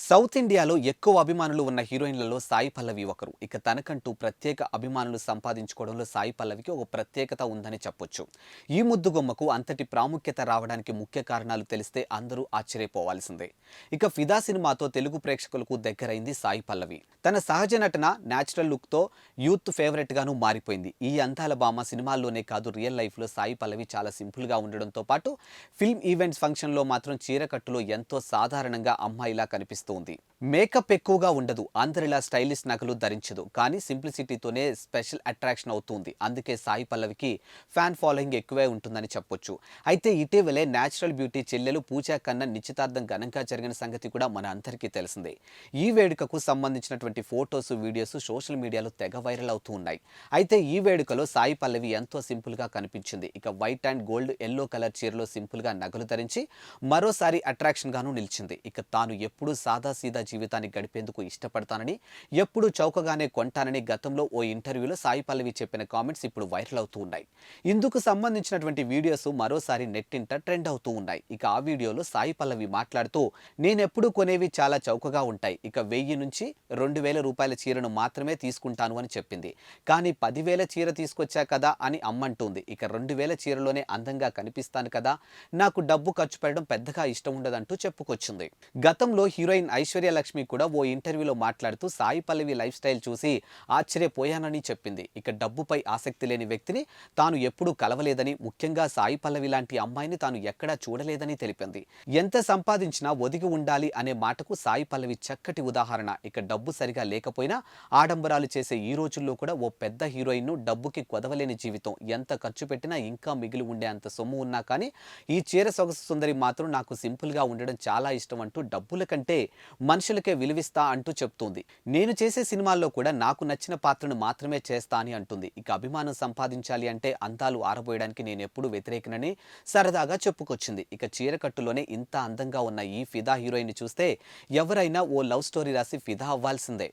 South ఇండియాలో ఎక్కువ అభిమానులు ఉన్న హీరోయిన్లలో సాయి పల్లవి ఒకరు. ఇక తనకంటూ ప్రత్యేక అభిమానులు సంపాదించుకోవడంలో సాయి పల్లవికి ఒక ప్రత్యేకత ఉందని చెప్పొచ్చు. ఈ ముద్దుగుమ్మకు అంతటి ప్రాముఖ్యత రావడానికి ముఖ్య కారణాలు తెలిస్తే అందరూ ఆశ్చర్యపోవాల్సిందే. ఇక ఫిదా సినిమాతో తెలుగు ప్రేక్షకులకు దగ్గరైంది సాయి పల్లవి. తన సహజ నటన, న్యాచురల్ లుక్తో యూత్ ఫేవరెట్ గాను మారిపోయింది. ఈ అందాల భామ సినిమాల్లోనే కాదు, రియల్ లైఫ్లో సాయి పల్లవి చాలా సింపుల్గా ఉండడంతో పాటు ఫిల్మ్ ఈవెంట్స్ ఫంక్షన్లో మాత్రం చీరకట్టులో ఎంతో సాధారణంగా అమ్మాయిలా కనిపిస్తుంది. మేకప్ ఎక్కువగా ఉండదు, అందరిలా స్టైలిష్ నగలు ధరించదు, కానీ సింప్లిసిటీతోనే స్పెషల్ అట్రాక్షన్ అవుతుంది. అందుకే సాయి పల్లవికి ఫ్యాన్ ఫాలోయింగ్ ఎక్కువే ఉంటుందని చెప్పొచ్చు. అయితే ఇటీవలే న్యాచురల్ బ్యూటీ చెల్లెలు పూజా కన్నా నిశ్చితార్థం ఘనంగా జరిగిన సంగతి కూడా మన అందరికీ తెలిసిందే. ఈ వేడుకకు సంబంధించినటువంటి ఫోటోస్, వీడియోస్ సోషల్ మీడియాలో తెగ వైరల్ అవుతూ ఉన్నాయి. అయితే ఈ వేడుకలో సాయి పల్లవి ఎంతో సింపుల్ గా కనిపించింది. ఇక white and gold yellow colour చీరలో సింపుల్ గా నగలు ధరించి మరోసారి అట్రాక్షన్ గాను నిలిచింది. ఇక తాను ఎప్పుడూ సాదాసీదా జీవితాన్ని గడిపేందుకు ఇష్టపడతానని, ఎప్పుడూ చౌకగానే కొంటానని గతంలో ఓ ఇంటర్వ్యూలో సాయి పల్లవి చెప్పిన కామెంట్స్ ఇప్పుడు వైరల్ అవుతూ ఉన్నాయి. ఇందుకు సంబంధించినటువంటి వీడియోస్ మరోసారి నెట్టింట ట్రెండ్ అవుతూ ఉన్నాయి. ఇక ఆ వీడియోలో సాయి పల్లవి మాట్లాడుతూ, నేనెప్పుడు కొనేవి చాలా చౌకగా ఉంటాయి, ఇక 1000 నుంచి 2000 రూపాయల చీరను మాత్రమే తీసుకుంటాను అని చెప్పింది. కానీ 10,000 చీర తీసుకొచ్చా కదా అని అమ్మంటుంది. ఇక 2000 చీరలోనే అందంగా కనిపిస్తాను కదా, నాకు డబ్బు ఖర్చు పెట్టడం పెద్దగా ఇష్టం ఉండదంటూ చెప్పుకొచ్చింది. గతంలో హీరోయిన్ ఐశ్వర్య లక్ష్మి కూడా ఓ ఇంటర్వ్యూలో మాట్లాడుతూ సాయి పల్లవి లైఫ్ స్టైల్ చూసి ఆశ్చర్యపోయానని చెప్పింది. ఇక డబ్బుపై ఆసక్తి లేని వ్యక్తిని తాను ఎప్పుడూ కలవలేదని, ముఖ్యంగా సాయి పల్లవి లాంటి అమ్మాయిని తాను ఎక్కడా చూడలేదని తెలిపింది. ఎంత సంపాదించినా ఒదిగి ఉండాలి అనే మాటకు సాయి పల్లవి చక్కటి ఉదాహరణ. ఇక డబ్బు సరిగా లేకపోయినా ఆడంబరాలు చేసే ఈ రోజుల్లో కూడా ఓ పెద్ద హీరోయిన్ డబ్బుకి కొదవలేని జీవితం, ఎంత ఖర్చు పెట్టినా ఇంకా మిగిలి ఉండే అంత సొమ్ము ఉన్నా కానీ ఈ చీర సొగసు సుందరి మాత్రం నాకు సింపుల్ గా ఉండడం చాలా ఇష్టం అంటూ డబ్బుల కంటే మనుషులకే విలువిస్తా అంటూ చెప్తుంది. నేను చేసే సినిమాల్లో కూడా నాకు నచ్చిన పాత్రను మాత్రమే చేస్తా అని అంటుంది. ఇక అభిమానం సంపాదించాలి అంటే అందాలు ఆరబోయడానికి నేను ఎప్పుడూ వ్యతిరేకనని సరదాగా చెప్పుకొచ్చింది. ఇక చీరకట్టులోనే ఇంత అందంగా ఉన్న ఈ ఫిదా హీరోయిన్ చూస్తే ఎవరైనా ఓ లవ్ స్టోరీ రాసి ఫిదా అవ్వాల్సిందే.